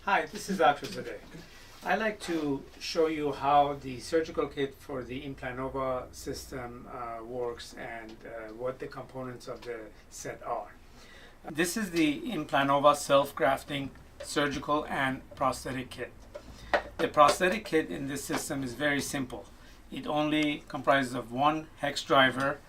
Hi, this is Dr. Zadeh. I'd like to show you how the surgical kit for the Implanova system works and what the components of the set are. This is the Implanova self-grafting surgical and prosthetic kit. The prosthetic kit in this system is very simple. It only comprises of one hex driver,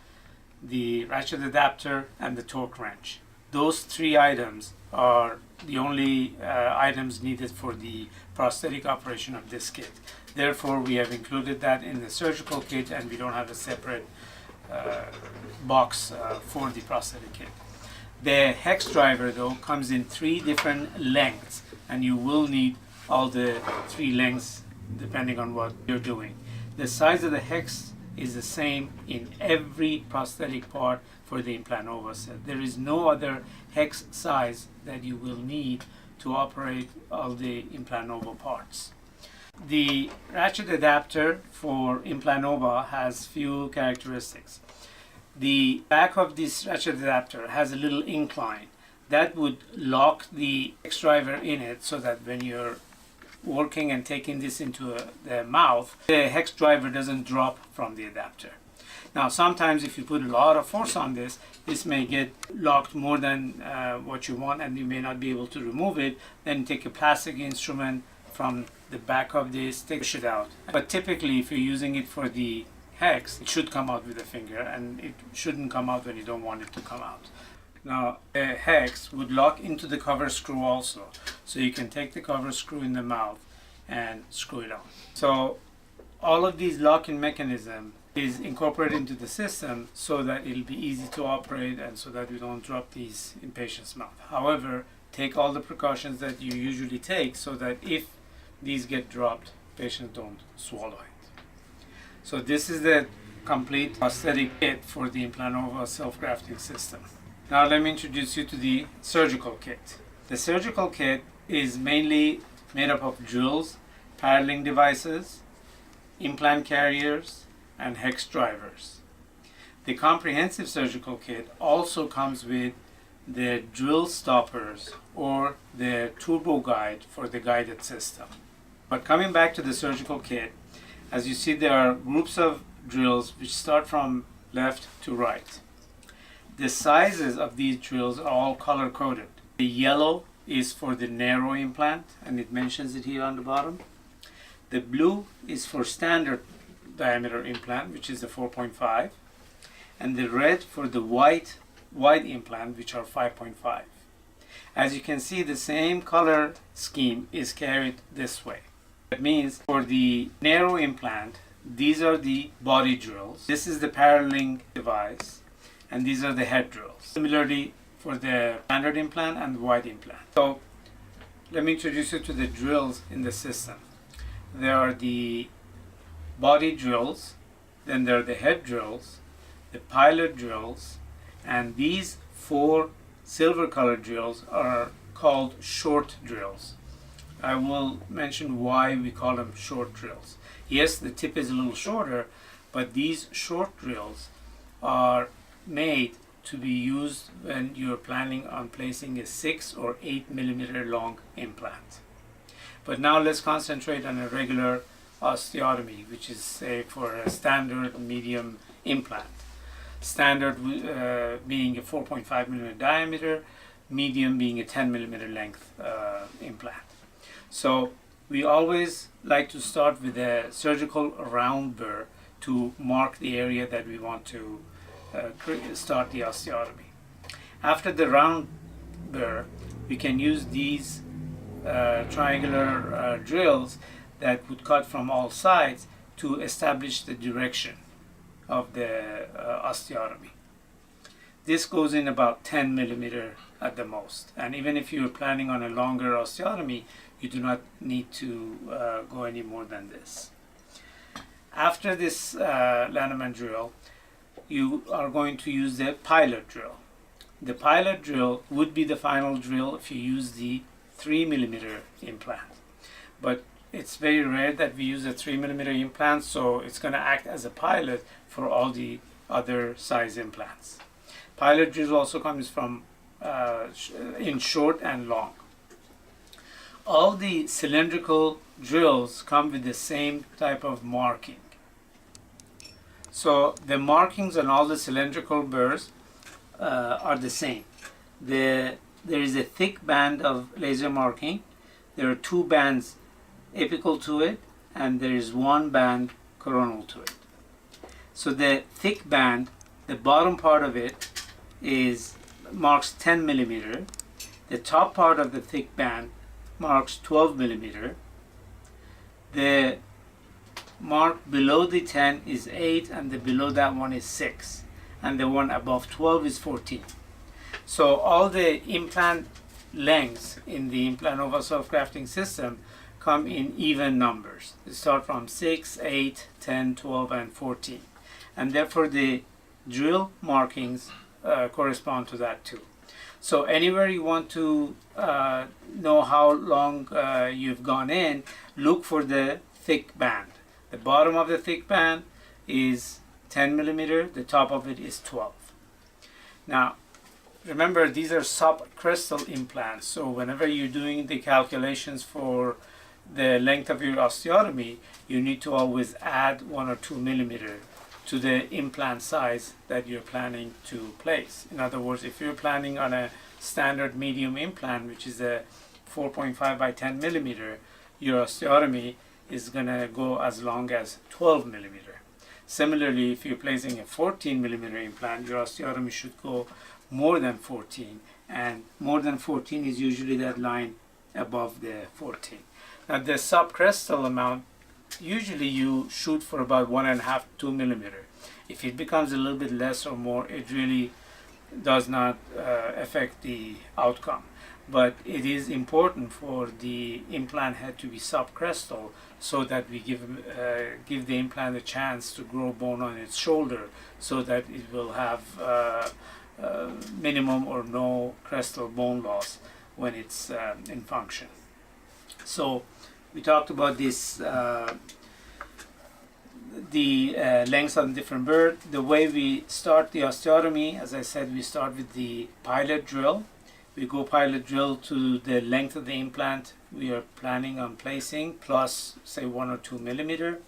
the ratchet adapter, and the torque wrench. Those three items are the only items needed for the prosthetic operation of this kit. Therefore, we have included that in the surgical kit, and we don't have a separate box for the prosthetic kit. The hex driver, though, comes in three different lengths, and you will need all the three lengths depending on what you're doing. The size of the hex is the same in every prosthetic part for the Implanova set. There is no other hex size that you will need to operate all the Implanova parts. The ratchet adapter for Implanova has few characteristics. The back of this ratchet adapter has a little incline that would lock the hex driver in it, so that when you're working and taking this into the mouth, the hex driver doesn't drop from the adapter. Now, sometimes if you put a lot of force on this, this may get locked more than what you want, and you may not be able to remove it. Then take a plastic instrument from the back of this, push it out. But typically, if you're using it for the hex, it should come out with a finger, and it shouldn't come out when you don't want it to come out. Now, a hex would lock into the cover screw also, so you can take the cover screw in the mouth and screw it on. So all of these locking mechanism is incorporated into the system so that it'll be easy to operate and so that we don't drop these in patient's mouth. However, take all the precautions that you usually take so that if these get dropped, patients don't swallow it. So this is the complete prosthetic kit for the Implanova self-grafting system. Now let me introduce you to the surgical kit. The surgical kit is mainly made up of drills, paddling devices, implant carriers, and hex drivers. The comprehensive surgical kit also comes with the drill stoppers or the turbo guide for the guided system. But coming back to the surgical kit, as you see, there are groups of drills which start from left to right. The sizes of these drills are all color coded. The yellow is for the narrow implant, and it mentions it here on the bottom. The blue is for standard diameter implant, which is the 4.5, and the red for the wide implant, which are 5.5. As you can see, the same color scheme is carried this way. That means for the narrow implant, these are the body drills. This is the paralleling device, and these are the head drills. Similarly for the standard implant and wide implant. So let me introduce you to the drills in the system. There are the body drills, then there are the head drills, the pilot drills, and these four silver colored drills are called short drills. I will mention why we call them short drills. Yes, the tip is a little shorter, but these short drills are made to be used when you're planning on placing a 6 or 8 millimeter long implant. But now let's concentrate on a regular osteotomy, which is, say, for a standard medium implant. Standard being a 4.5 millimeter diameter, medium being a 10 millimeter length implant. So we always like to start with a surgical round burr to mark the area that we want to start the osteotomy. After the round burr, we can use these triangular drills that would cut from all sides to establish the direction of the osteotomy. This goes in about 10 millimeter at the most, and even if you're planning on a longer osteotomy, you do not need to go any more than this. After this Lanneman drill, you are going to use the pilot drill. The pilot drill would be the final drill if you use the 3 millimeter implant, but it's very rare that we use a 3 millimeter implant, so it's going to act as a pilot for all the other size implants. Pilot drill also comes from in short and long. all the cylindrical drills come with the same type of marking. So the markings on all the cylindrical burrs are the same. There is a thick band of laser marking. There are two bands apical to it, and there is one band coronal to it. So the thick band, the bottom part of it marks 10 millimeter. The top part of the thick band marks 12 millimeter. The mark below the 10 is 8, and the below that one is 6, and the one above 12 is 14. So all the implant lengths in the Implanova self-grafting system come in even numbers. They start from 6, 8, 10, 12, and 14. And therefore the drill markings correspond to that too. So anywhere you want to know how long you've gone in, look for the thick band. The bottom of the thick band is 10 millimeter, the top of it is 12. Now, remember, these are subcrestal implants, so whenever you're doing the calculations for the length of your osteotomy, you need to always add 1 or 2 millimeter to the implant size that you're planning to place. In other words, if you're planning on a standard medium implant, which is a 4.5 by 10 millimeter, your osteotomy is going to go as long as 12 millimeter. Similarly, if you're placing a 14 millimeter implant, your osteotomy should go more than 14, and more than 14 is usually that line above the 14. Now the subcrestal amount, usually you shoot for about 1.5 to 2 millimeter. If it becomes a little bit less or more, it really does not affect the outcome. But it is important for the implant head to be subcrestal so that we give the implant a chance to grow bone on its shoulder, so that it will have minimum or no crestal bone loss when it's in function. So we talked about this, the lengths on different burrs. The way we start the osteotomy, as I said, we start with the pilot drill. We go pilot drill to the length of the implant we are planning on placing, plus say 1 or 2 millimeter.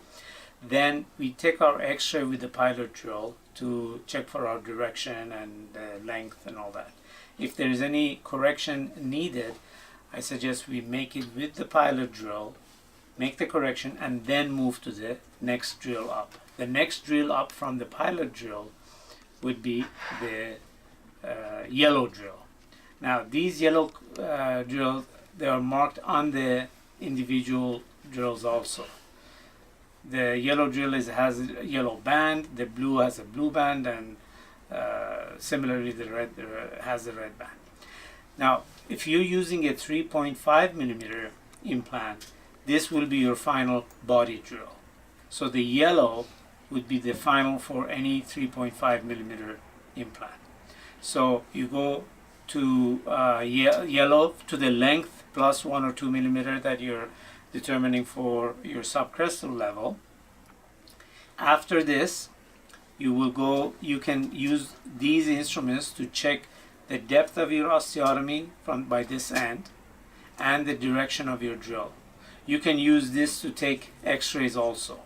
Then we take our x-ray with the pilot drill to check for our direction and length and all that. If there is any correction needed, I suggest we make it with the pilot drill, make the correction, and then move to the next drill up. The next drill up from the pilot drill would be the yellow drill. Now these yellow drills, they are marked on the individual drills also. The yellow drill has a yellow band, the blue has a blue band, and similarly the red has a red band. Now if you're using a 3.5 millimeter implant, this will be your final body drill. So the yellow would be the final for any 3.5 millimeter implant. So you go to yellow to the length plus 1 or 2 millimeter that you're determining for your subcrestal level. After this, you can use these instruments to check the depth of your osteotomy by this end and the direction of your drill. You can use this to take x-rays also.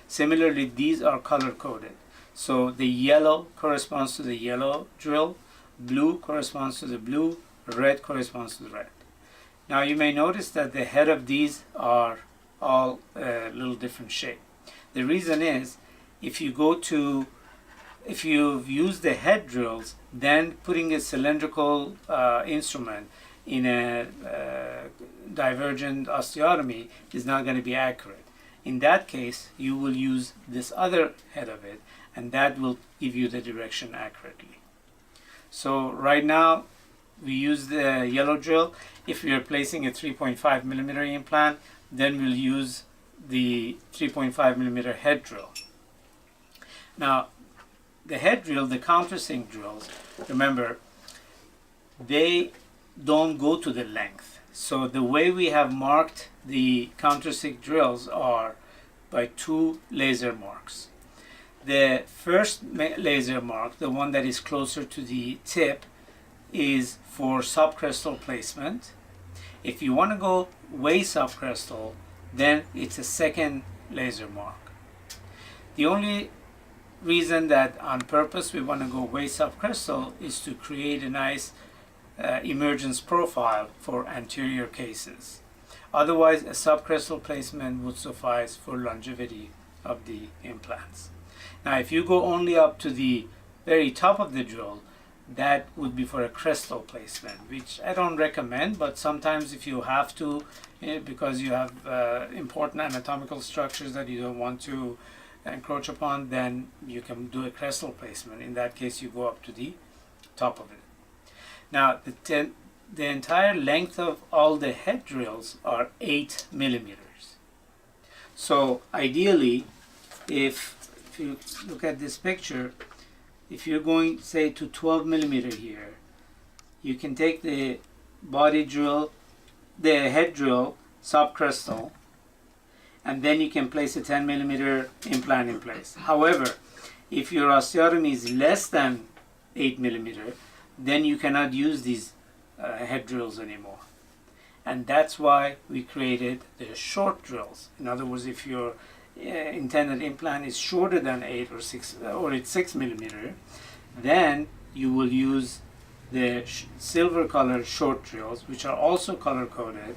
Similarly, these are color coded. So the yellow corresponds to the yellow drill, blue corresponds to the blue, red corresponds to the red. Now you may notice that the head of these are all a little different shape. The reason is, if you've used the head drills, then putting a cylindrical instrument in a divergent osteotomy is not going to be accurate. In that case, you will use this other head of it, and that will give you the direction accurately. So right now we use the yellow drill. If we are placing a 3.5 millimeter implant, then we'll use the 3.5 millimeter head drill. Now the head drill, the countersink drills, remember, they don't go to the length. So the way we have marked the countersink drills are by 2 laser marks. The first laser mark, the one that is closer to the tip, is for subcrestal placement, If you want to go way subcrestal, then it's a second laser mark. The only reason that on purpose we want to go way subcrestal is to create a nice emergence profile for anterior cases. Otherwise, a subcrestal placement would suffice for longevity of the implants. Now, if you go only up to the very top of the drill, that would be for a crestal placement, which I don't recommend, but sometimes if you have to, because you have important anatomical structures that you don't want to encroach upon, then you can do a crestal placement. In that case, you go up to the top of it. Now, the entire length of all the head drills are 8 millimeters. So ideally, if you look at this picture, if you're going, say, to 12 millimeter here, you can take the body drill, the head drill, subcrestal, and then you can place a 10 millimeter implant in place. However, if your osteotomy is less than 8 millimeter, then you cannot use these head drills anymore. And that's why we created the short drills. In other words, if your intended implant is shorter than 8 or 6 or it's 6 millimeter, then you will use the silver colored short drills, which are also color coded.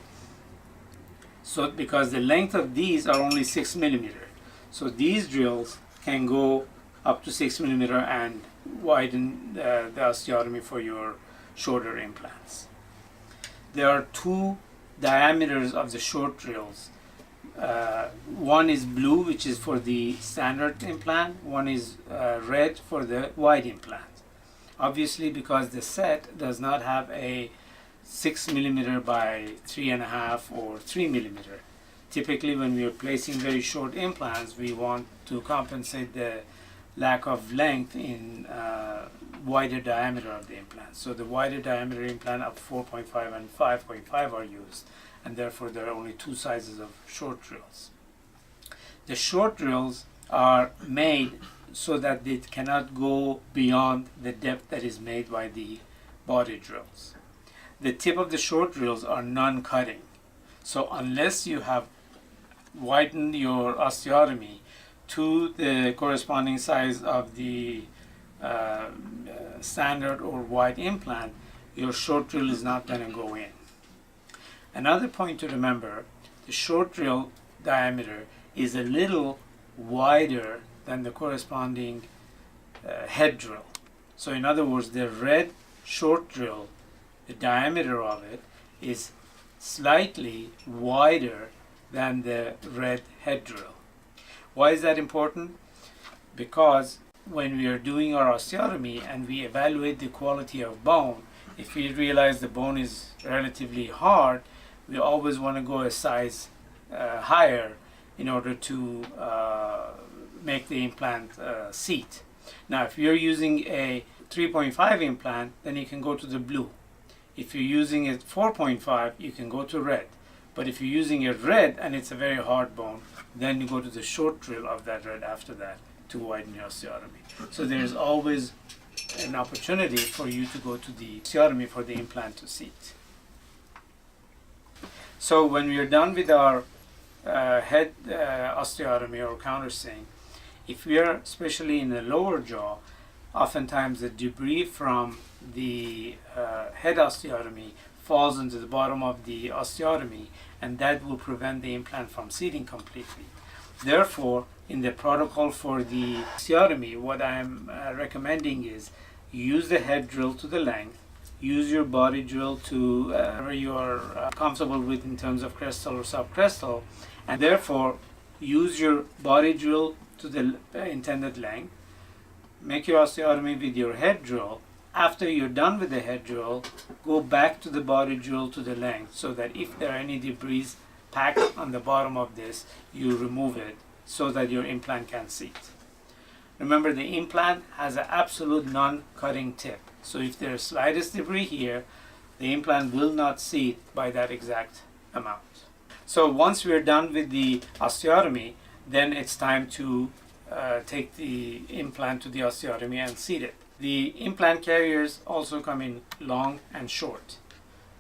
So because the length of these are only 6 millimeter, so these drills can go up to 6 millimeter and widen the osteotomy for your shorter implants. There are two diameters of the short drills. One is blue, which is for the standard implant. One is red for the wide implant. Obviously, because the set does not have a 6 millimeter by 3.5 or 3 millimeter. Typically, when we are placing very short implants, we want to compensate the lack of length in wider diameter of the implant. So the wider diameter implant of 4.5 and 5.5 are used, and therefore there are only two sizes of short drills. The short drills are made so that it cannot go beyond the depth that is made by the body drills. The tip of the short drills are non-cutting. So unless you have widened your osteotomy to the corresponding size of the standard or wide implant, your short drill is not going to go in. Another point to remember, the short drill diameter is a little wider than the corresponding head drill. So in other words, the red short drill, the diameter of it is slightly wider than the red head drill. Why is that important? Because when we are doing our osteotomy and we evaluate the quality of bone, if we realize the bone is relatively hard, we always want to go a size higher in order to make the implant seat. Now, if you're using a 3.5 implant, then you can go to the blue. If you're using a 4.5, you can go to red. But if you're using a red and it's a very hard bone, then you go to the short drill of that red after that to widen your osteotomy. So there's always an opportunity for you to go to the osteotomy for the implant to seat. So when we are done with our head osteotomy or countersink, if we are especially in the lower jaw, oftentimes the debris from the head osteotomy falls into the bottom of the osteotomy, and that will prevent the implant from seating completely. Therefore, in the protocol for the osteotomy, what I'm recommending is use the head drill to the length, use your body drill to where you are comfortable with in terms of crestal or subcrestal, and therefore use your body drill to the intended length. Make your osteotomy with your head drill. After you're done with the head drill, go back to the body drill to the length so that if there are any debris packed on the bottom of this, you remove it so that your implant can seat. Remember, the implant has an absolute non-cutting tip. So if there's slightest debris here, the implant will not seat by that exact amount. So once we're done with the osteotomy, then it's time to take the implant to the osteotomy and seat it. The implant carriers also come in long and short.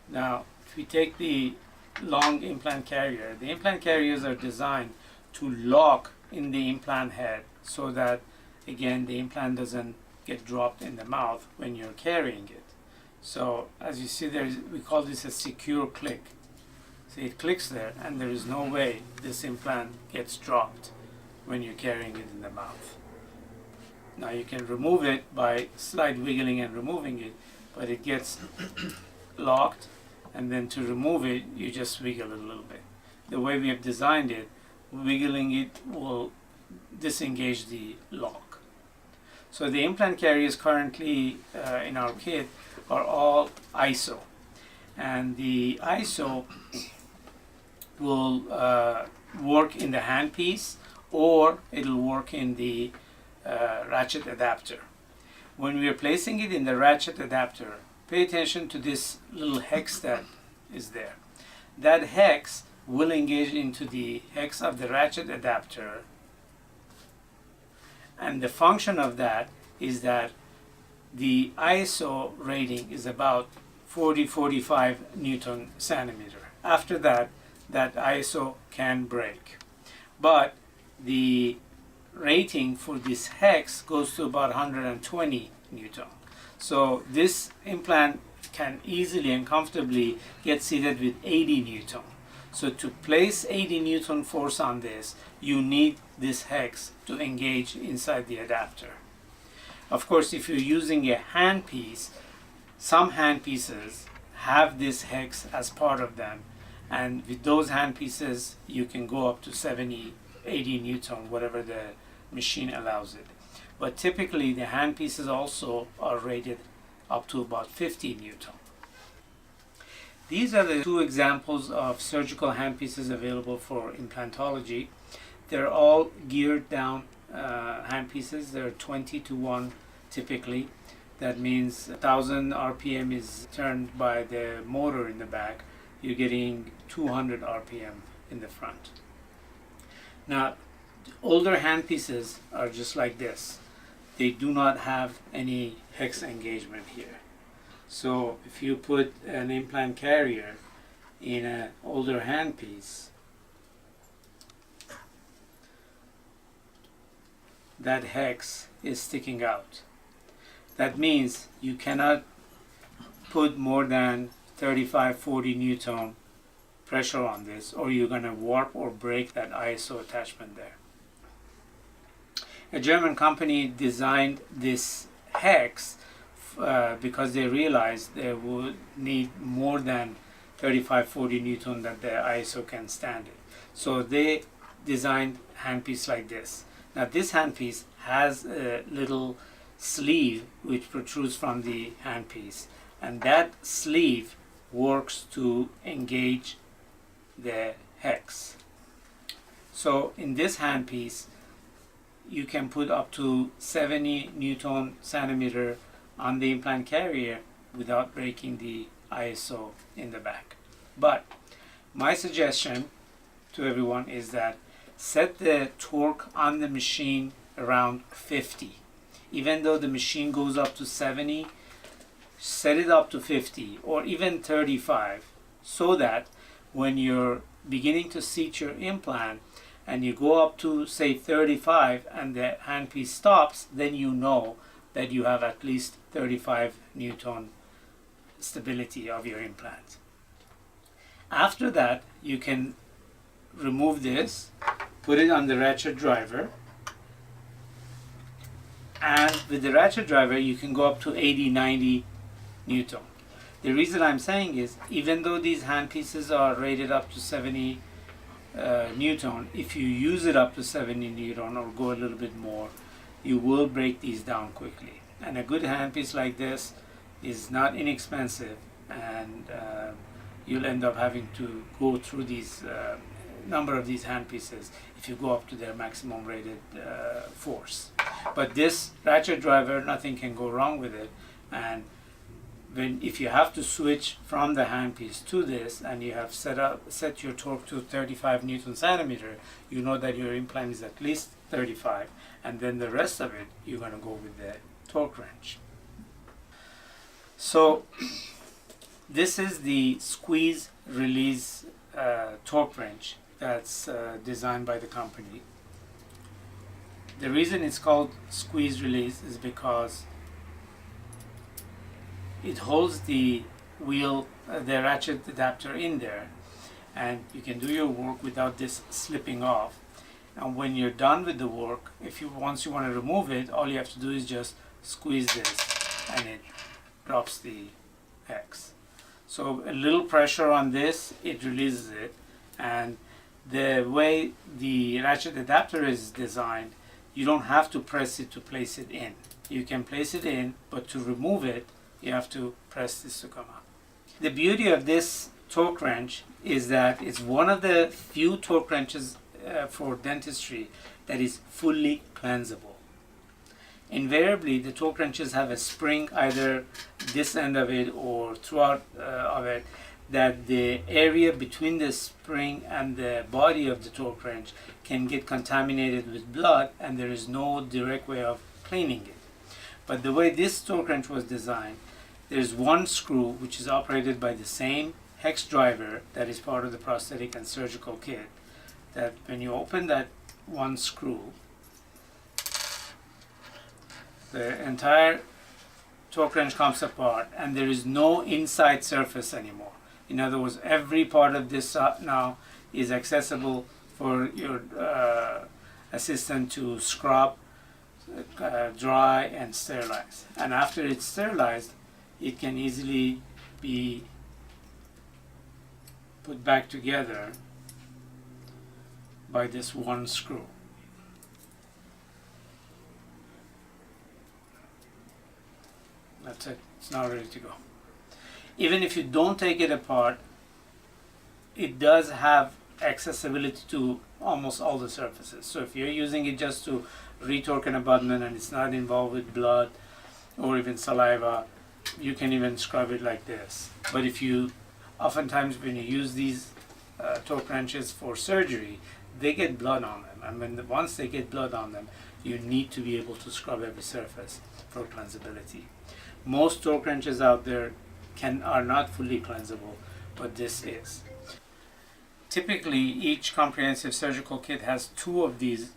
Now, if we take the long implant carrier, the implant carriers are designed to lock in the implant head so that, again, the implant doesn't get dropped in the mouth when you're carrying it. So as you see there, we call this a secure click. So it clicks there, and there is no way this implant gets dropped when you're carrying it in the mouth. Now you can remove it by slight wiggling and removing it, but it gets locked, and then to remove it, you just wiggle it a little bit. The way we have designed it, wiggling it will disengage the lock. So the implant carriers currently in our kit are all ISO, and the ISO will work in the handpiece, or it'll work in the ratchet adapter. When we are placing it in the ratchet adapter, pay attention to this little hex that is there. That hex will engage into the hex of the ratchet adapter, and the function of that is that the ISO rating is about 40-45 Newton centimeter. After that, that ISO can break. But the rating for this hex goes to about 120 Newton. So this implant can easily and comfortably get seated with 80 Newton. So to place 80 Newton force on this, you need this hex to engage inside the adapter. Of course, if you're using a handpiece, some handpieces have this hex as part of them, and with those handpieces you can go up to 70, 80 Newton, whatever the machine allows it. But typically the handpieces also are rated up to about 50 Newton. These are the two examples of surgical handpieces available for implantology. They're all geared down handpieces. They're 20-to-1 typically. That means 1000 RPM is turned by the motor in the back. You're getting 200 RPM in the front. Now, older handpieces are just like this. They do not have any hex engagement here. So if you put an implant carrier in an older handpiece, that hex is sticking out. That means you cannot put more than 35-40 Newton pressure on this, or you're going to warp or break that ISO attachment there. A German company designed this hex because they realized they would need more than 35-40 Newton that the ISO can stand it. So they designed handpiece like this. Now this handpiece has a little sleeve which protrudes from the handpiece, and that sleeve works to engage the hex. So in this handpiece you can put up to 70 Newton centimeter on the implant carrier without breaking the ISO in the back. But my suggestion to everyone is that set the torque on the machine around 50. Even though the machine goes up to 70, set it up to 50 or even 35, so that when you're beginning to seat your implant and you go up to say 35 and the handpiece stops, then you know that you have at least 35 Newton stability of your implant. After that, you can remove this, put it on the ratchet driver, and with the ratchet driver you can go up to 80-90 Newton. The reason I'm saying is, even though these handpieces are rated up to 70 Newton, if you use it up to 70 Newton or go a little bit more, you will break these down quickly. And a good handpiece like this is not inexpensive, and you'll end up having to go through these number of these handpieces if you go up to their maximum rated force. But this ratchet driver, nothing can go wrong with it, and if you have to switch from the handpiece to this and you have set your torque to 35 Newton centimeter, you know that your implant is at least 35, and then the rest of it you're going to go with the torque wrench. So This is the squeeze release torque wrench that's designed by the company. The reason it's called squeeze release is because it holds the wheel, the ratchet adapter in there, and you can do your work without this slipping off. And when you're done with the work, once you want to remove it, all you have to do is just squeeze this and it drops the hex. So a little pressure on this, it releases it. And the way the ratchet adapter is designed, you don't have to press it to place it in. You can place it in, but to remove it, you have to press this to come out. The beauty of this torque wrench is that it's one of the few torque wrenches for dentistry that is fully cleansable. Invariably, the torque wrenches have a spring either this end of it or throughout of it, that the area between the spring and the body of the torque wrench can get contaminated with blood, and there is no direct way of cleaning it. But the way this torque wrench was designed, there's one screw which is operated by the same Hex Driver that is part of the prosthetic and surgical kit, that when you open that one screw, the entire torque wrench comes apart and there is no inside surface anymore. In other words, every part of this now is accessible for your assistant to scrub, dry and sterilize. And after it's sterilized, it can easily be put back together by this one screw. That's it. It's now ready to go. Even if you don't take it apart, it does have accessibility to almost all the surfaces. So if you're using it just to retorque an abutment and it's not involved with blood or even saliva, you can even scrub it like this. But if you, oftentimes when you use these torque wrenches for surgery, they get blood on them, and once they get blood on them, you need to be able to scrub every surface for cleansability. Most torque wrenches out there are not fully cleansable, but this is. Typically, each comprehensive surgical kit has two of these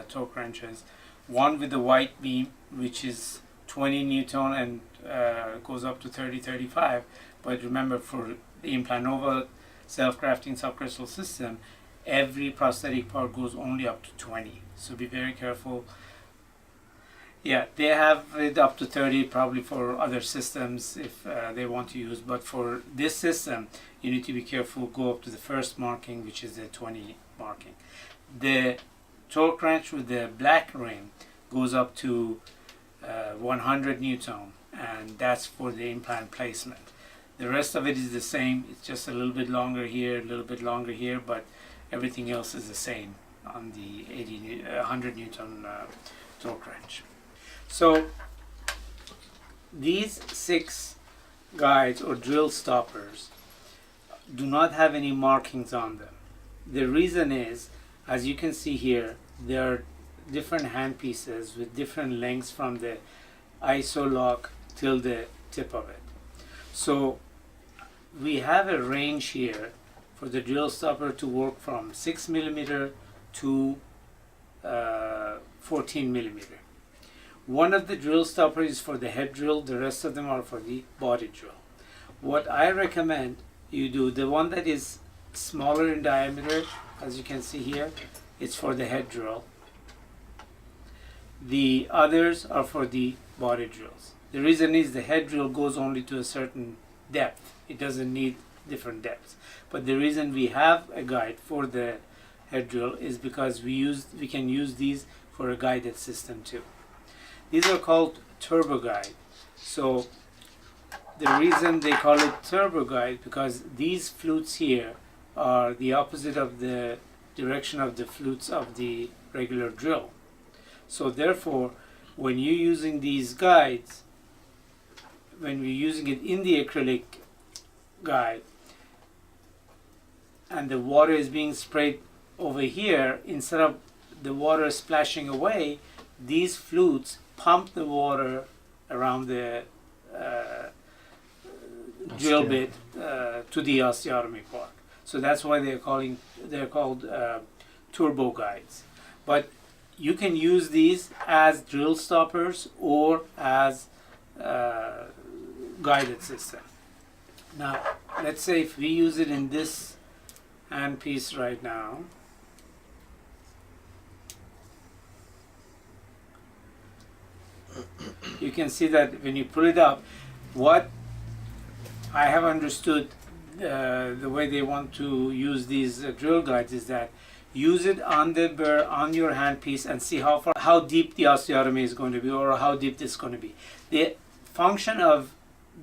torque wrenches, one with the white beam, which is 20 Newton and goes up to 30-35. But remember, for the Implanova self-grafting subcrystal system, every prosthetic part goes only up to 20. So be very careful. Yeah, they have it up to 30 probably for other systems if they want to use, but for this system you need to be careful, go up to the first marking, which is the 20 marking. The torque wrench with the black rim goes up to 100 Newton, and that's for the implant placement. The rest of it is the same, it's just a little bit longer here, a little bit longer here, but everything else is the same on the 100 Newton torque wrench. So these 6 guides or drill stoppers do not have any markings on them. The reason is, as you can see here, there are different hand pieces with different lengths from the iso lock till the tip of it. So we have a range here for the drill stopper to work from 6 millimeter to 14 millimeter. One of the drill stoppers is for the head drill, the rest of them are for the body drill. What I recommend you do, the one that is smaller in diameter, as you can see here, it's for the head drill. The others are for the body drills. The reason is the head drill goes only to a certain depth. It doesn't need different depths. But the reason we have a guide for the head drill is because we can use these for a guided system too. These are called turbo guide. So the reason they call it turbo guide, because these flutes here are the opposite of the direction of the flutes of the regular drill. So therefore, when you're using these guides, when we're using it in the acrylic guide and the water is being sprayed over here, instead of the water splashing away, these flutes pump the water around the drill bit to the osteotomy part. So that's why they're called turbo guides. But you can use these as drill stoppers or as guided system. Now, let's say if we use it in this handpiece right now, you can see that when you pull it up, what I have understood the way they want to use these drill guides is that use it on the burr on your handpiece and see how deep the osteotomy is going to be, or how deep this is going to be. The function of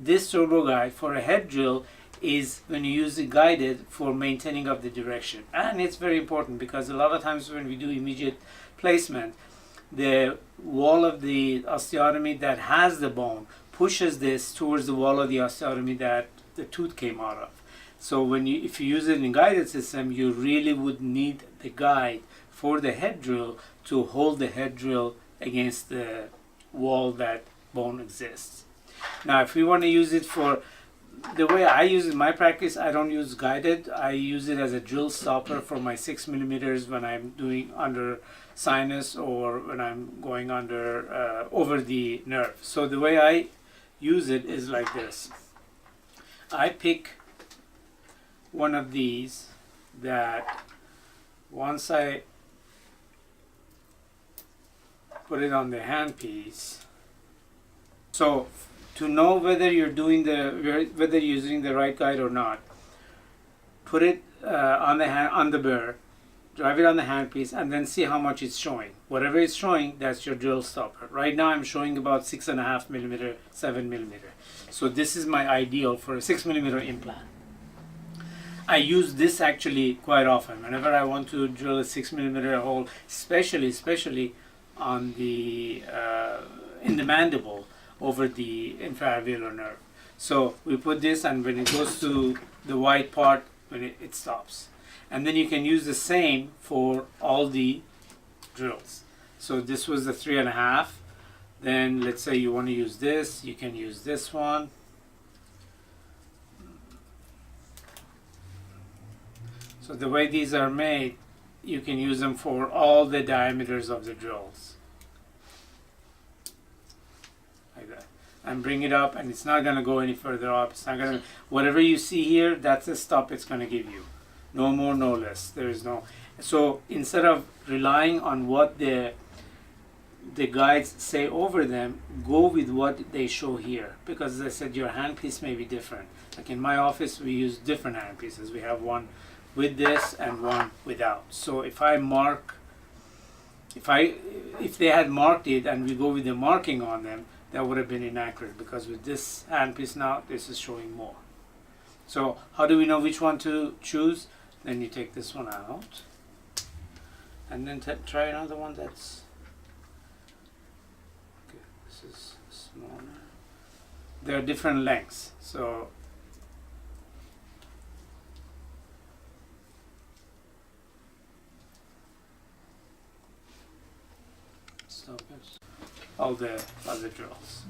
this turbo guide for a head drill is when you use it guided for maintaining of the direction, and it's very important because a lot of times when we do immediate placement, the wall of the osteotomy that has the bone pushes this towards the wall of the osteotomy that the tooth came out of. So if you use it in a guided system, you really would need the guide for the head drill to hold the head drill against the wall that bone exists. Now, if we want to use it for the way I use it in my practice, I don't use guided. I use it as a drill stopper for my 6 millimeters when I'm doing under sinus or when I'm going under over the nerve. So the way I use it is like this. I pick one of these that once I put it on the handpiece, so to know whether you're using the right guide or not, put it on the burr, drive it on the handpiece, and then see how much it's showing. Whatever it's showing, that's your drill stopper. Right now I'm showing about 6.5 millimeter, 7 millimeter. So this is my ideal for a 6 millimeter implant. I use this actually quite often whenever I want to drill a 6 millimeter hole, especially on the in the mandible over the infraalveolar nerve. So we put this, and when it goes to the white part, when it stops. And then you can use the same for all the drills. So this was the 3.5. Then let's say you want to use this, you can use this one. So the way these are made, you can use them for all the diameters of the drills. Like that. And bring it up, and it's not going to go any further up. It's not going to, whatever you see here, that's the stop it's going to give you. No more, no less. There is no. So instead of relying on what the guides say over them, go with what they show here. Because as I said, your handpiece may be different. Like in my office, we use different handpieces. We have one with this and one without. So if I mark, if they had marked it and we go with the marking on them, that would have been inaccurate, because with this handpiece now, this is showing more. So how do we know which one to choose? Then you take this one out, and then try another one that's, okay, this is smaller. There are different lengths, so stop it. All the other drills.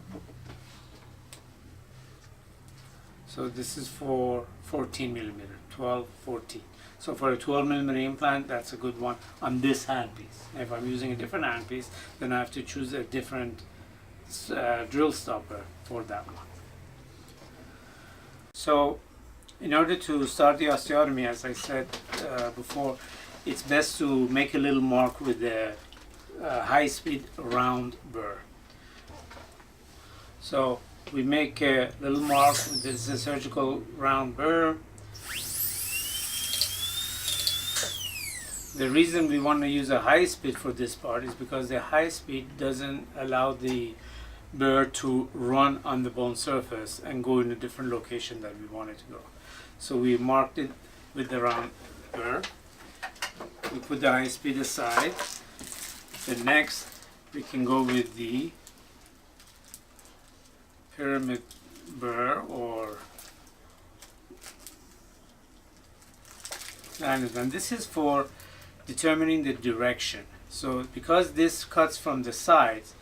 So this is for 14 millimeter, 12, 14. So for a 12 millimeter implant, that's a good one on this handpiece. If I'm using a different handpiece, then I have to choose a different drill stopper for that one. So in order to start the osteotomy, as I said before, it's best to make a little mark with the high-speed round burr. So we make a little mark with this surgical round burr. The reason we want to use a high speed for this part is because the high speed doesn't allow the burr to run on the bone surface and go in a different location that we want it to go. So we marked it with the round burr. We put the high speed aside. Then next we can go with the pyramid burr, or and this is for determining the direction. So because this cuts from the sides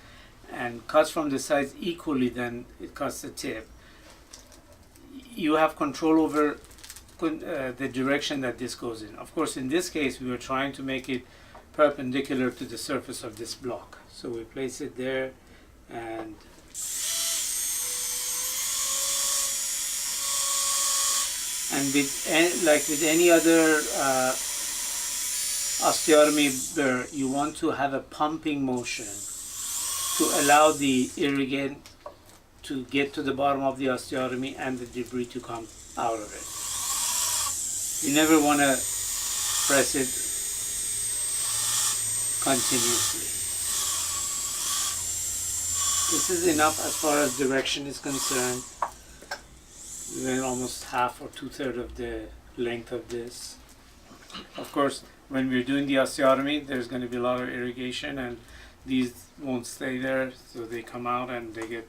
and cuts from the sides equally, then it cuts the tip. you have control over the direction that this goes in. Of course, in this case, we were trying to make it perpendicular to the surface of this block. So we place it there, and like with any other osteotomy burr, you want to have a pumping motion to allow the irrigant to get to the bottom of the osteotomy and the debris to come out of it. You never want to press it continuously. This is enough as far as direction is concerned. We're almost half or 2/3 of the length of this. Of course, when we're doing the osteotomy, there's going to be a lot of irrigation, and these won't stay there, so they come out and they get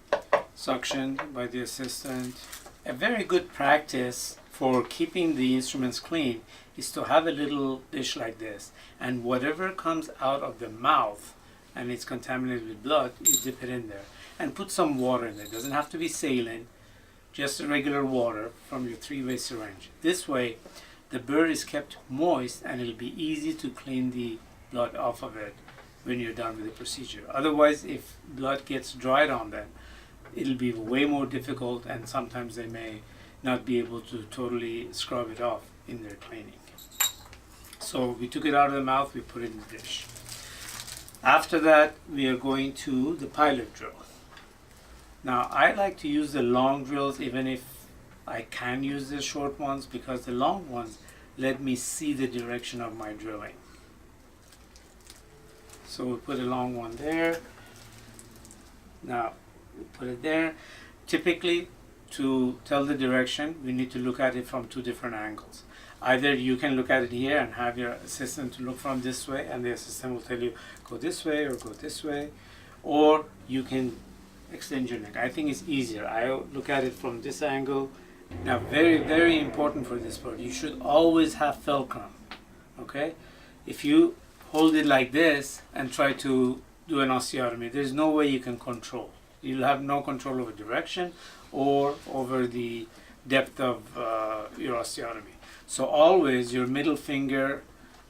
suctioned by the assistant. A very good practice for keeping the instruments clean is to have a little dish like this, and whatever comes out of the mouth and it's contaminated with blood, you dip it in there and put some water in there. It doesn't have to be saline, just regular water from your 3-way syringe. This way the burr is kept moist and it'll be easy to clean the blood off of it when you're done with the procedure. Otherwise, if blood gets dried on them, it'll be way more difficult, and sometimes they may not be able to totally scrub it off in their cleaning. So we took it out of the mouth, we put it in the dish. After that, we are going to the pilot drill. Now, I like to use the long drills even if I can use the short ones, because the long ones let me see the direction of my drilling. So we put a long one there. Now, we put it there. Typically, to tell the direction, we need to look at it from 2 different angles. Either you can look at it here and have your assistant to look from this way, and the assistant will tell you, go this way or go this way, or you can extend your neck. I think it's easier. I look at it from this angle. Now, very, very important for this part, you should always have fulcrum, okay? If you hold it like this and try to do an osteotomy, there's no way you can control. You'll have no control over direction or over the depth of your osteotomy. So always your middle finger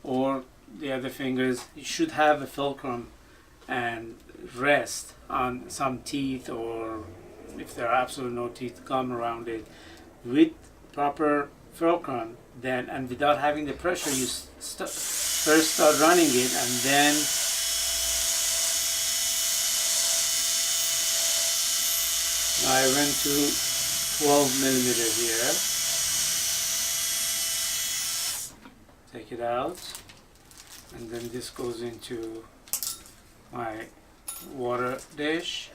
or the other fingers, you should have a fulcrum and rest on some teeth, or if there are absolutely no teeth, gum around it. With proper fulcrum, then, and without having the pressure, you first start running it, and then I went to 12 millimeter here. Take it out, and then this goes into my water dish,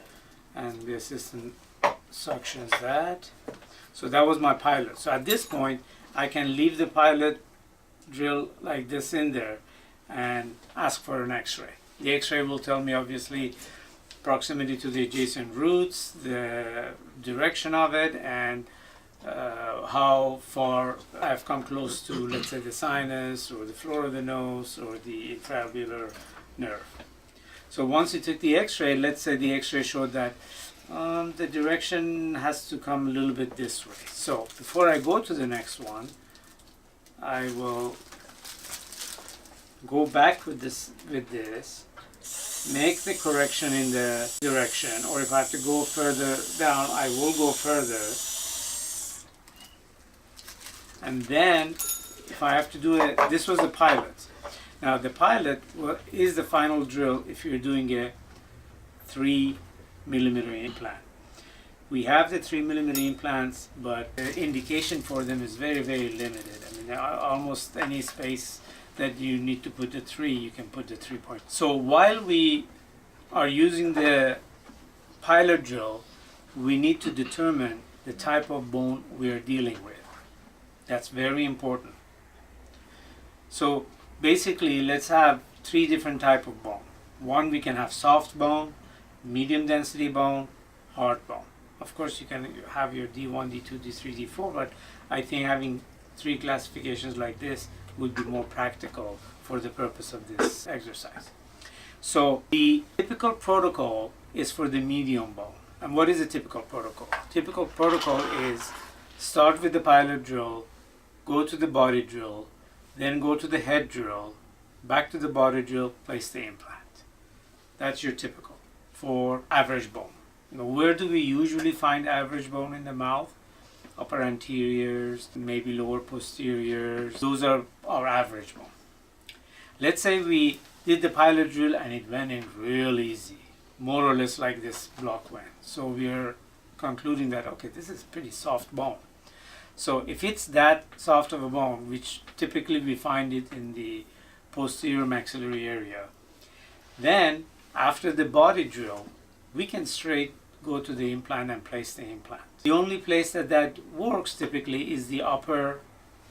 and the assistant suctions that. So that was my pilot. So at this point, I can leave the pilot drill like this in there and ask for an x-ray. The x-ray will tell me, obviously, proximity to the adjacent roots, the direction of it, and how far I've come close to, let's say, the sinus or the floor of the nose or the infraalveolar nerve. So once you took the x-ray, let's say the x-ray showed that the direction has to come a little bit this way. So before I go to the next one, I will go back with this, make the correction in the direction, or if I have to go further down, I will go further. And then if I have to do it, this was the pilot. Now the pilot is the final drill if you're doing a 3 millimeter implant. We have the 3 millimeter implants, but the indication for them is very, very limited. I mean, almost any space that you need to put the 3, you can put the 3 point. So while we are using the pilot drill, we need to determine the type of bone we are dealing with. That's very important. So basically, let's have 3 different types of bone. One, we can have soft bone, medium density bone, hard bone. Of course, you can have your D1, D2, D3, D4, but I think having 3 classifications like this would be more practical for the purpose of this exercise. So the typical protocol is for the medium bone. And what is a typical protocol? Typical protocol is start with the pilot drill, go to the body drill, then go to the head drill, back to the body drill, place the implant. That's your typical for average bone. Now, where do we usually find average bone in the mouth? Upper anteriors, maybe lower posteriors. Those are our average bone. Let's say we did the pilot drill and it went in real easy, more or less like this block went. So we're concluding that, okay, this is pretty soft bone. So if it's that soft of a bone, which typically we find it in the posterior maxillary area, then after the body drill, we can straight go to the implant and place the implant. The only place that works typically is the upper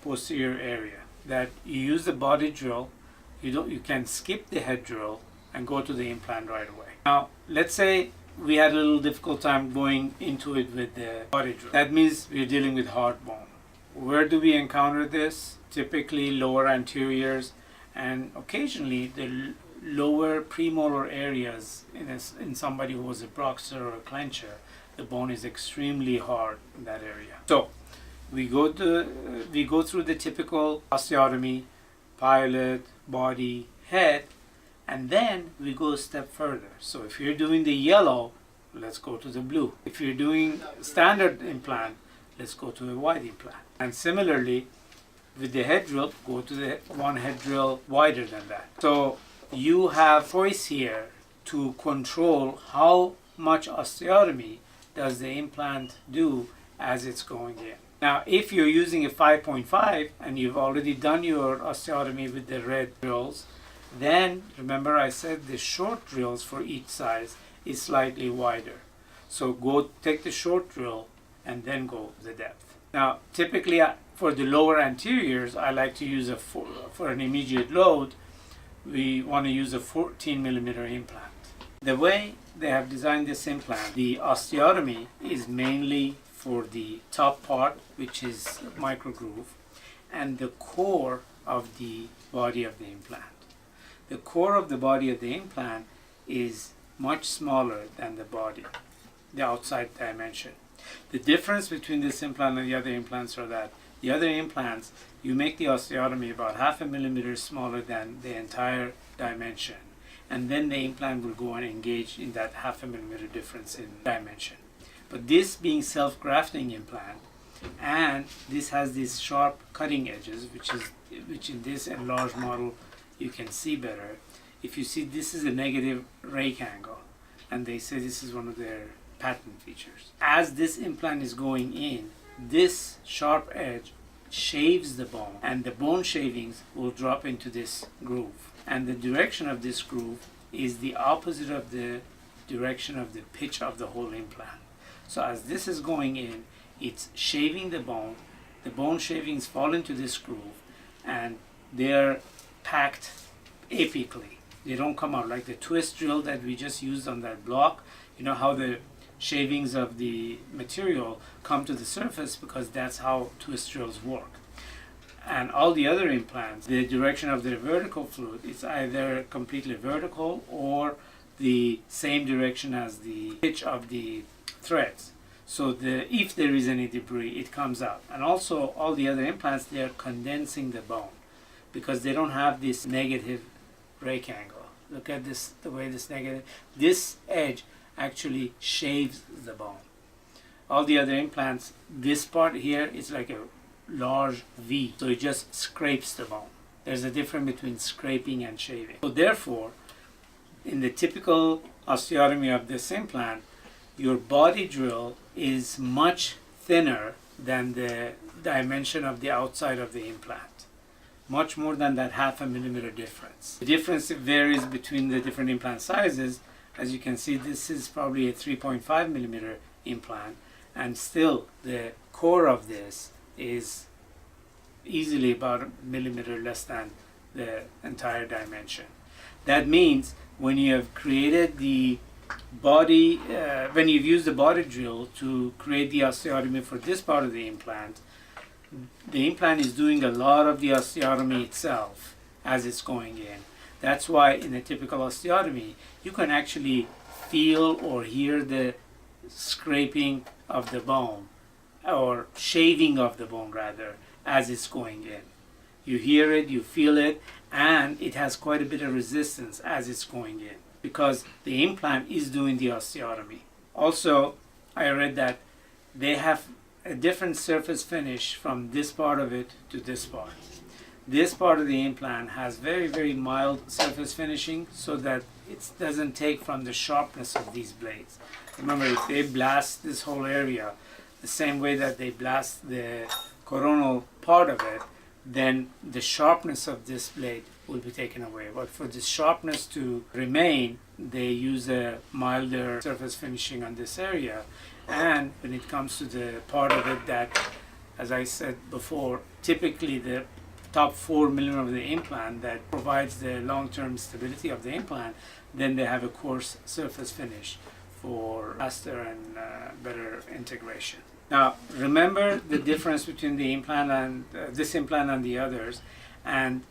posterior area, that you use the body drill, you can skip the head drill and go to the implant right away. Now, let's say we had a little difficult time going into it with the body drill. That means we're dealing with hard bone. Where do we encounter this? Typically lower anteriors and occasionally the lower premolar areas in somebody who was a boxer or a clencher. The bone is extremely hard in that area. So we go through the typical osteotomy, pilot, body, head, and then we go a step further. So if you're doing the yellow, let's go to the blue. If you're doing standard implant, let's go to a wide implant. And similarly, with the head drill, go to the one head drill wider than that. So you have choice here to control how much osteotomy does the implant do as it's going in. Now, if you're using a 5.5 and you've already done your osteotomy with the red drills, then remember I said the short drills for each size is slightly wider. So go take the short drill and then go the depth. Now, typically for the lower anteriors, I like to use for an immediate load, we want to use a 14 millimeter implant. The way they have designed this implant, the osteotomy is mainly for the top part, which is micro groove, and the core of the body of the implant. The core of the body of the implant is much smaller than the body, the outside dimension. The difference between this implant and the other implants are that the other implants, you make the osteotomy about 0.5 millimeter smaller than the entire dimension, and then the implant will go and engage in that 0.5 millimeter difference in dimension. But this being self-grafting implant, and this has these sharp cutting edges, which in this enlarged model you can see better. If you see, this is a negative rake angle, and they say this is one of their patent features. As this implant is going in, this sharp edge shaves the bone, and the bone shavings will drop into this groove. And the direction of this groove is the opposite of the direction of the pitch of the whole implant. So as this is going in, it's shaving the bone shavings fall into this groove, and they're packed apically. They don't come out like the twist drill that we just used on that block. You know how the shavings of the material come to the surface, because that's how twist drills work. And all the other implants, the direction of their vertical fluid is either completely vertical or the same direction as the pitch of the threads. So if there is any debris, it comes out. And also all the other implants, they are condensing the bone because they don't have this negative rake angle. Look at this, the way this edge actually shaves the bone. All the other implants, this part here is like a large V, so it just scrapes the bone. There's a difference between scraping and shaving. So therefore, in the typical osteotomy of this implant, your body drill is much thinner than the dimension of the outside of the implant. Much more than that 0.5 millimeter difference. The difference varies between the different implant sizes. As you can see, this is probably a 3.5 millimeter implant, and still the core of this is easily about 1 millimeter less than the entire dimension. That means when you have created the body, when you've used the body drill to create the osteotomy for this part of the implant is doing a lot of the osteotomy itself as it's going in. That's why in a typical osteotomy, you can actually feel or hear the scraping of the bone or shaving of the bone rather, as it's going in. You hear it, you feel it, and it has quite a bit of resistance as it's going in because the implant is doing the osteotomy. Also, I read that they have a different surface finish from this part of it to this part. This part of the implant has very, very mild surface finishing so that it doesn't take from the sharpness of these blades. Remember, if they blast this whole area the same way that they blast the coronal part of it, then the sharpness of this blade will be taken away. But for the sharpness to remain, they use a milder surface finishing on this area. And when it comes to the part of it that, as I said before, typically the top 4 mm of the implant that provides the long-term stability of the implant, then they have a coarse surface finish for faster and better integration. Now, remember the difference between the implant and this implant and the others, and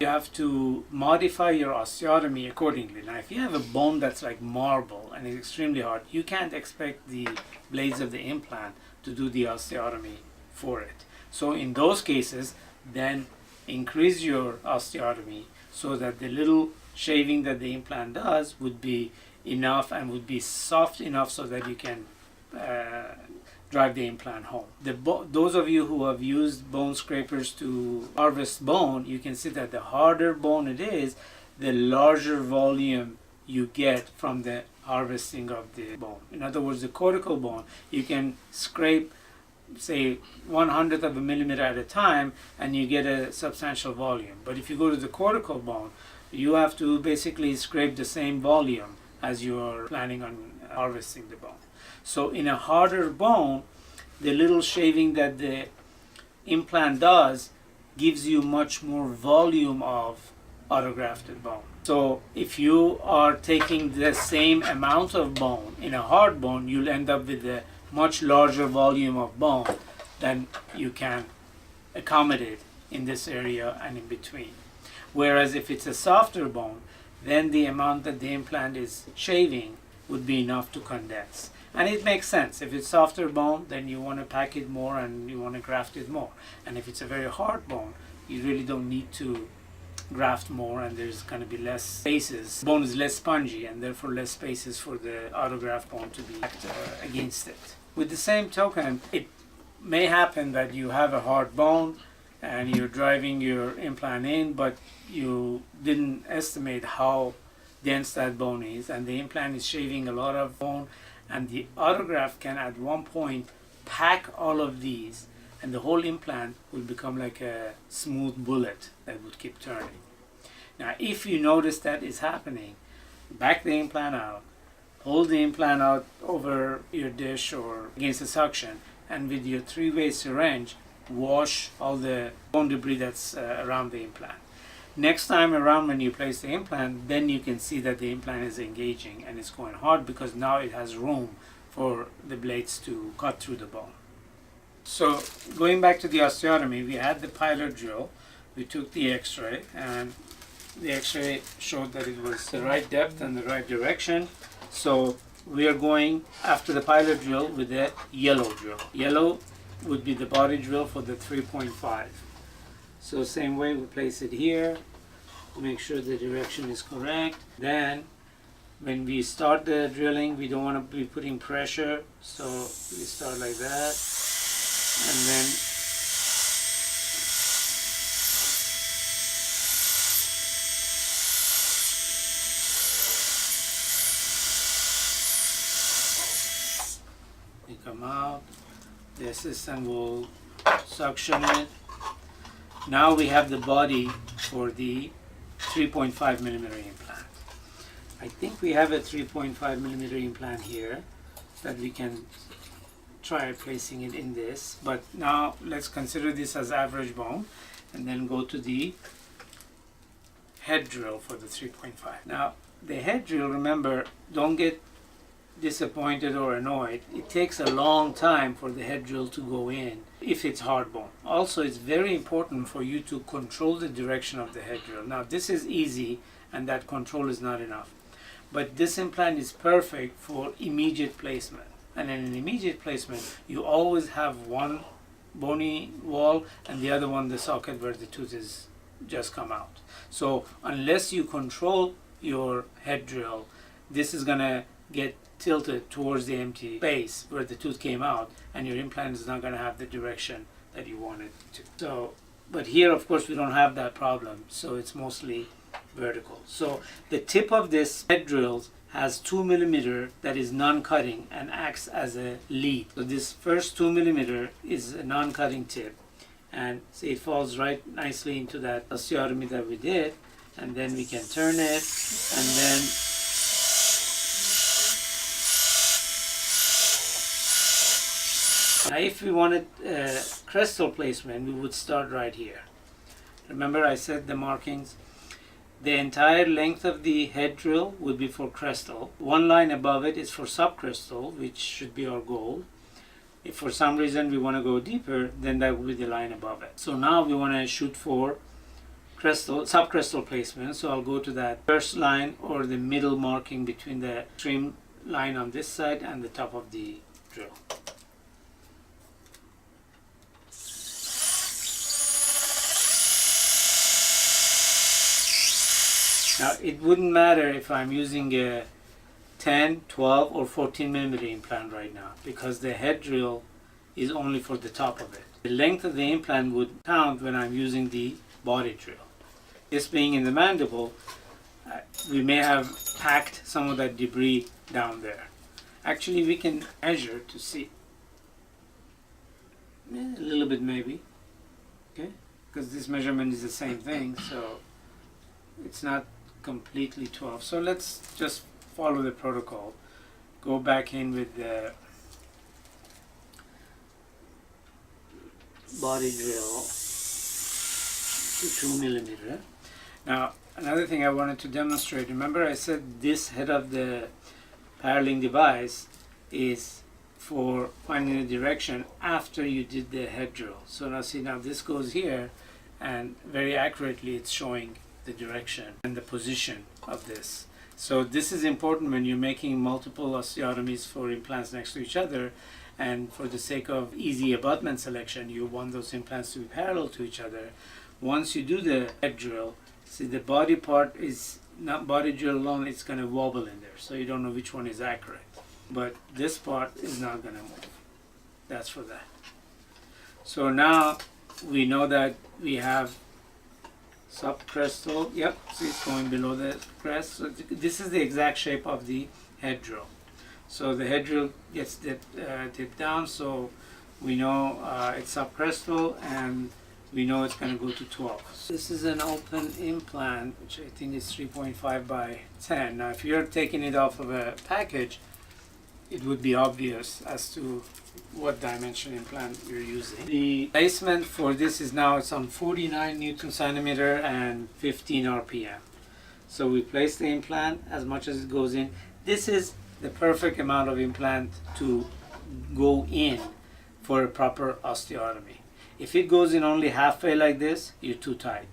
you have to modify your osteotomy accordingly. Now, if you have a bone that's like marble and is extremely hard, you can't expect the blades of the implant to do the osteotomy for it. So in those cases, then increase your osteotomy so that the little shaving that the implant does would be enough and would be soft enough so that you can drive the implant home. Those of you who have used bone scrapers to harvest bone, you can see that the harder bone it is, the larger volume you get from the harvesting of the bone. In other words, the cortical bone, you can scrape say 1/100th of a millimeter at a time and you get a substantial volume. But if you go to the cortical bone, you have to basically scrape the same volume as you're planning on harvesting the bone. So in a harder bone, the little shaving that the implant does gives you much more volume of autografted bone. So if you are taking the same amount of bone in a hard bone, you'll end up with a much larger volume of bone than you can accommodate in this area and in between. Whereas if it's a softer bone, then the amount that the implant is shaving would be enough to condense. And it makes sense. If it's softer bone, then you want to pack it more and you want to graft it more. And if it's a very hard bone, you really don't need to graft more, and there's going to be less spaces. The bone is less spongy and therefore less spaces for the autograft bone to be packed against it. With the same token, it may happen that you have a hard bone and you're driving your implant in, but you didn't estimate how dense that bone is, and the implant is shaving a lot of bone, and the autograft can at one point pack all of these, and the whole implant will become like a smooth bullet that would keep turning. Now, if you notice that is happening, back the implant out, hold the implant out over your dish or against the suction, and with your 3-way syringe, wash all the bone debris that's around the implant. Next time around when you place the implant, then you can see that the implant is engaging and it's going hard because now it has room for the blades to cut through the bone. So going back to the osteotomy, we had the pilot drill, we took the x-ray, and the x-ray showed that it was the right depth and the right direction. So we are going after the pilot drill with the yellow drill. Yellow would be the body drill for the 3.5. So same way, we place it here, make sure the direction is correct. Then when we start the drilling, we don't want to be putting pressure, so we start like that, and then we come out, the assistant will suction it. Now we have the body for the 3.5 millimeter implant. I think we have a 3.5 millimeter implant here that we can try placing it in this, but now let's consider this as average bone and then go to the head drill for the 3.5. Now the head drill, remember, don't get disappointed or annoyed. It takes a long time for the head drill to go in if it's hard bone. Also, it's very important for you to control the direction of the head drill. Now this is easy and that control is not enough, but this implant is perfect for immediate placement. and in an immediate placement, you always have one bony wall and the other one the socket where the tooth is just come out. So unless you control your head drill, this is gonna get tilted towards the empty space where the tooth came out, and your implant is not gonna have the direction that you want it to. So, but here of course we don't have that problem, so it's mostly vertical. So the tip of this head drill has 2 millimeter that is non-cutting and acts as a lead. So this first 2 millimeter is a non-cutting tip, and see, it falls right nicely into that osteotomy that we did, and then we can turn it, and then now if we wanted crestal placement, we would start right here. Remember I said the markings? The entire length of the head drill would be for crestal. One line above it is for subcrestal, which should be our goal. If for some reason we want to go deeper, then that would be the line above it. So now we want to shoot for subcrestal placement. So I'll go to that first line or the middle marking between the trim line on this side and the top of the drill. Now it wouldn't matter if I'm using a 10, 12 or 14 millimeter implant right now, because the head drill is only for the top of it. The length of the implant would count when I'm using the body drill. This being in the mandible, we may have packed some of that debris down there. Actually we can measure to see. A little bit maybe, okay? Because this measurement is the same thing, so it's not completely 12. So let's just follow the protocol. Go back in with the body drill to 2 millimeter. Now another thing I wanted to demonstrate, remember I said this head of the paralleling device is for finding the direction after you did the head drill. So now see, now this goes here and very accurately it's showing the direction and the position of this. So this is important when you're making multiple osteotomies for implants next to each other, and for the sake of easy abutment selection, you want those implants to be parallel to each other. Once you do the head drill, see the body part is not body drill alone, it's going to wobble in there, so you don't know which one is accurate. But this part is not going to move. That's for that. So now we know that we have subcrestal, yep, see it's going below the crest. So this is the exact shape of the head drill. So the head drill gets dipped down, so we know it's subcrestal, and we know it's going to go to 12. This is an open implant, which I think is 3.5 by 10. Now if you're taking it off of a package, it would be obvious as to what dimension implant you're using. The placement for this is now, it's on 49 Newton centimeter and 15 RPM. So we place the implant as much as it goes in. This is the perfect amount of implant to go in for a proper osteotomy. If it goes in only halfway like this, you're too tight.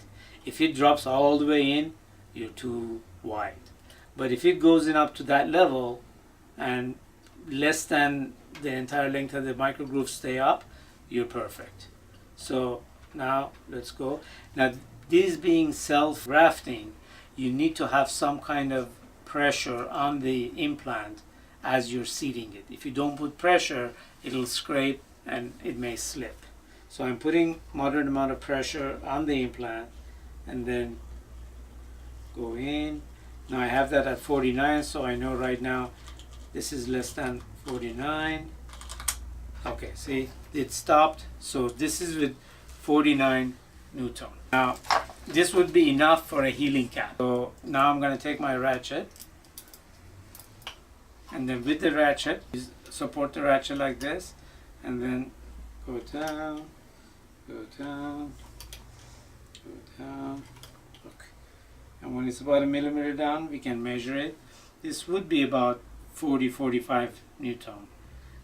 If it drops all the way in, you're too wide. But if it goes in up to that level and less than the entire length of the microgroove stay up, you're perfect. So now let's go. Now this being self-grafting, you need to have some kind of pressure on the implant as you're seating it. If you don't put pressure, it'll scrape and it may slip. So I'm putting moderate amount of pressure on the implant and then go in. Now I have that at 49, so I know right now this is less than 49. Okay, see, it stopped. So this is with 49 Newton. Now this would be enough for a healing cap. So now I'm going to take my ratchet, and then with the ratchet, support the ratchet like this, and then go down, go down, go down. Okay. And when it's about a millimeter down, we can measure it. This would be about 40-45 Newton.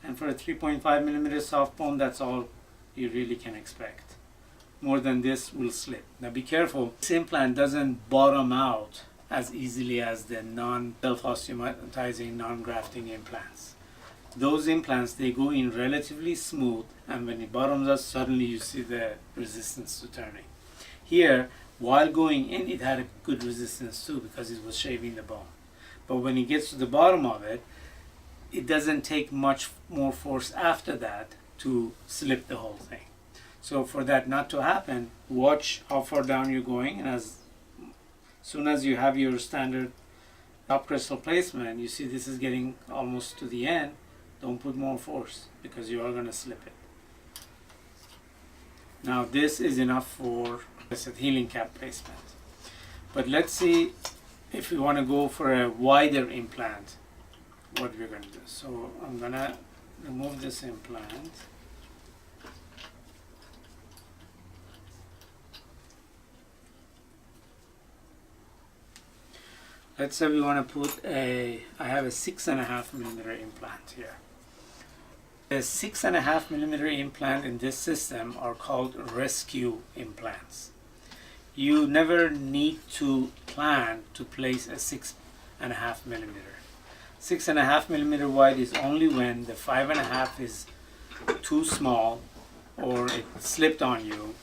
And for a 3.5 millimeter soft bone, that's all you really can expect. More than this will slip. Now be careful, this implant doesn't bottom out as easily as the non-self-osteomatizing, non-grafting implants. those implants, they go in relatively smooth, and when it bottoms out, suddenly you see the resistance to turning. Here, while going in, it had a good resistance too because it was shaving the bone. But when it gets to the bottom of it, it doesn't take much more force after that to slip the whole thing. So for that not to happen, watch how far down you're going, and as soon as you have your standard top crystal placement, you see this is getting almost to the end, don't put more force because you are going to slip it. Now this is enough for healing cap placement. But let's see if we want to go for a wider implant, what we're going to do. So I'm going to remove this implant. Let's say we want to put I have a 6.5 millimeter implant here. The 6.5 millimeter implant in this system are called rescue implants. You never need to plan to place a 6.5 millimeter. 6.5 millimeter wide is only when the 5.5 is too small, or it slipped on you,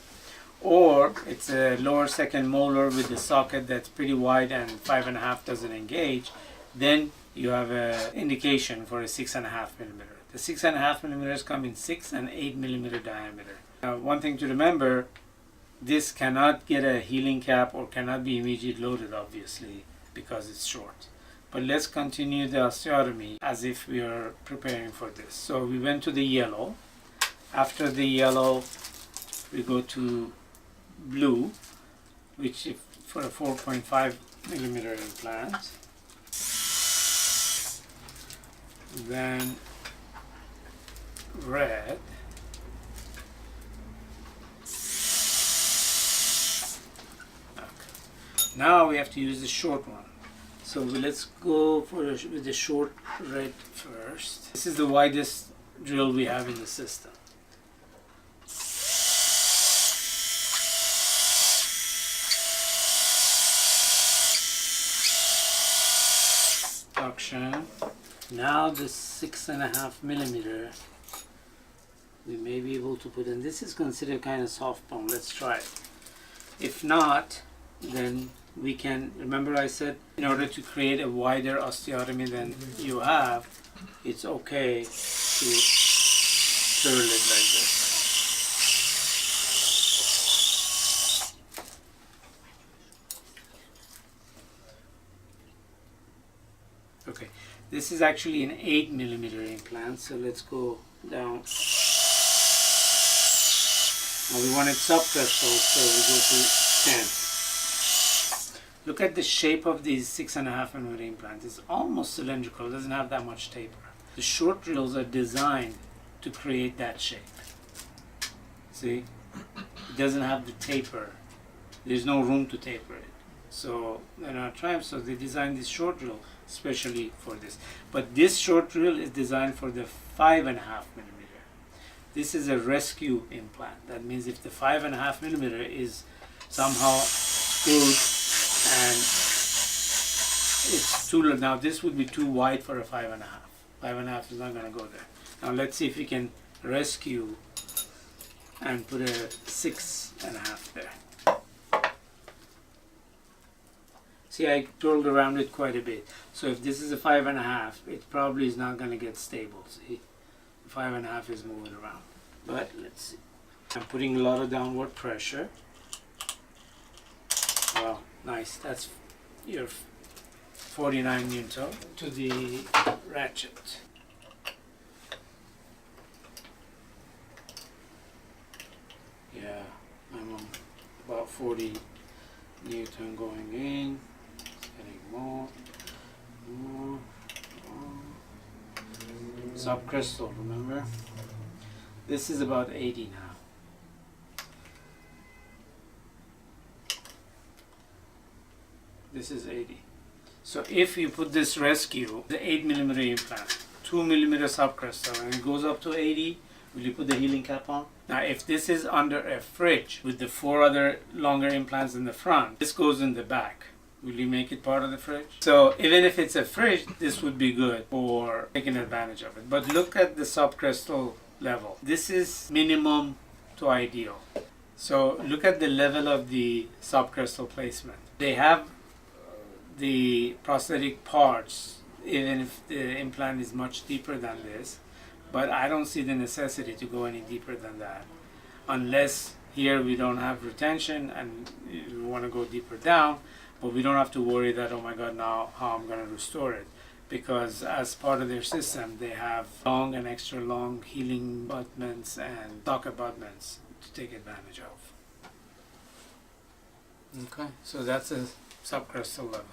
or it's a lower second molar with the socket that's pretty wide and 5.5 doesn't engage. Then you have an indication for a 6.5 millimeter. The 6.5 millimeters come in 6 and 8 millimeter diameter. Now, one thing to remember, this cannot get a healing cap or cannot be immediately loaded, obviously, because it's short. But let's continue the osteotomy as if we are preparing for this. So we went to the yellow. After the yellow, we go to blue, which is for a 4.5 millimeter implant. Then red. Okay. Now we have to use the short one. So let's go with the short red first. This is the widest drill we have in the system. Suction. Now the 6.5 millimeter we may be able to put in. This is considered kind of soft bone. Let's try it. If not, then we can, remember I said in order to create a wider osteotomy than you have, it's okay to curl it like this. Okay, this is actually an 8 millimeter implant, so let's go down. Now we want it subcrystal, so we go to 10. Look at the shape of these 6.5 millimeter implants. It's almost cylindrical. It doesn't have that much taper. The short drills are designed to create that shape. See? It doesn't have the taper. There's no room to taper it. So they're not trying. So they designed this short drill especially for this. But this short drill is designed for the 5.5 millimeter. This is a rescue implant. That means if the 5.5 millimeter is somehow screwed and it's too low. Now this would be too wide for a 5.5. 5.5 is not going to go there. Now let's see if we can rescue and put a 6.5 there. See, I twirled around it quite a bit. So if this is a 5.5, it probably is not going to get stable. See, the 5.5 is moving around. But let's see. I'm putting a lot of downward pressure. Wow, nice. That's your 49 Newton to the ratchet. Yeah, I'm on about 40 Newton going in. Getting more. Subcrystal, remember? This is about 80 now. This is 80. So if you put this rescue, the 8 millimeter implant, 2 millimeter subcrystal, and it goes up to 80, will you put the healing cap on? Now if this is under a fridge with the 4 other longer implants in the front, this goes in the back. Will you make it part of the fridge? So even if it's a fridge, this would be good for taking advantage of it. But look at the subcrustal level. This is minimum to ideal. So look at the level of the subcrustal placement. They have the prosthetic parts, even if the implant is much deeper than this, but I don't see the necessity to go any deeper than that, unless here we don't have retention and we want to go deeper down, but we don't have to worry that, oh my god, now how I'm going to restore it, because as part of their system they have long and extra long healing abutments and stock abutments to take advantage of. Okay, so that's a subcrustal level.